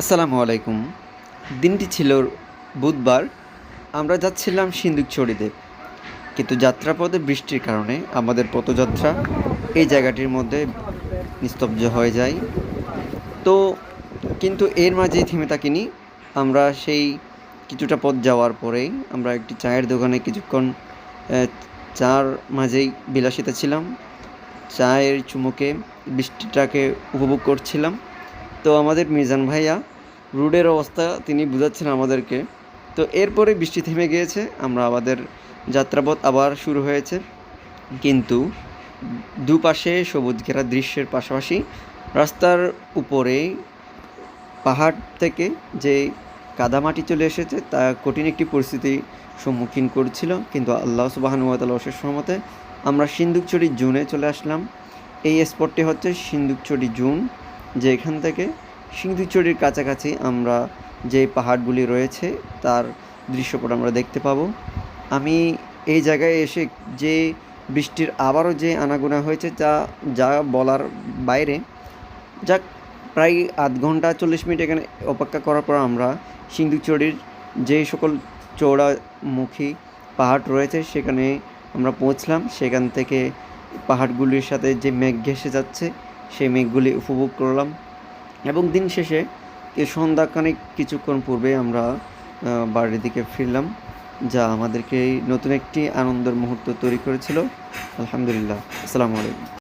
আসসালামু আলাইকুম। দিনটি ছিল বুধবার। আমরা যাচ্ছিলাম সিন্দুকছড়িতে। কিন্তু যাত্রাপথে বৃষ্টির কারণে আমাদের পথযাত্রা এই জায়গাটির মধ্যে নিস্তব্ধ হয়ে যায়। তো কিন্তু এর মাঝেই থেমে থাকিনি। আমরা সেই কিছুটা পথ যাওয়ার পরেই আমরা একটি চায়ের দোকানে কিছুক্ষণ অ্যা চা'র মাঝেই বিলাসিতা ছিলাম। চায়ের চুমুকে বৃষ্টিটাকে উপভোগ করছিলাম। তো আমাদের মিজান ভাইয়া রোডের অবস্থা তিনি বুঝাচ্ছেন আমাদেরকে। তো এরপরে বৃষ্টি থেমে গিয়েছে। আমরা আমাদের যাত্রাপথ আবার শুরু হয়েছে। কিন্তু দুপাশে সবুজ ঘেরা দৃশ্যের পাশাপাশি রাস্তার উপরে পাহাড় থেকে যে কাদামাটি চলে এসেছে তা কঠিন একটি পরিস্থিতির সম্মুখীন করছিল। কিন্তু আল্লাহ সুবহানাহু ওয়া তাআলার অশেষ রহমতে আমরা সিন্দুকছড়ি জোনে চলে আসলাম। এই স্পটটি হচ্ছে সিন্দুকছড়ি জোন, যেখান থেকে সিন্দুকছড়ির কাছাকাছি আমরা যে পাহাড়গুলি রয়েছে তার দৃশ্যপট আমরা দেখতে পাবো। আমি এই জায়গায় এসে যে বৃষ্টির আবারও যে আনাগোনা হয়েছে যা বলার বাইরে। যাক, প্রায় আধ ঘন্টা ৪০ মিনিট এখানে অপেক্ষা করার পর আমরা সিন্দুকছড়ির যে সকল চওড়ামুখী পাহাড় রয়েছে সেখানে আমরা পৌঁছলাম। সেখান থেকে পাহাড়গুলির সাথে যে মেঘ ঘেঁষে যাচ্ছে সেই মেঘগুলি উপভোগ করলাম এবং দিন শেষে সন্ধ্যাখানেক কিছুক্ষণ পূর্বে আমরা বাড়ির দিকে ফিরলাম, যা আমাদেরকে নতুন একটি আনন্দের মুহূর্ত তৈরি করেছিল। আলহামদুলিল্লাহ। আসসালামু আলাইকুম।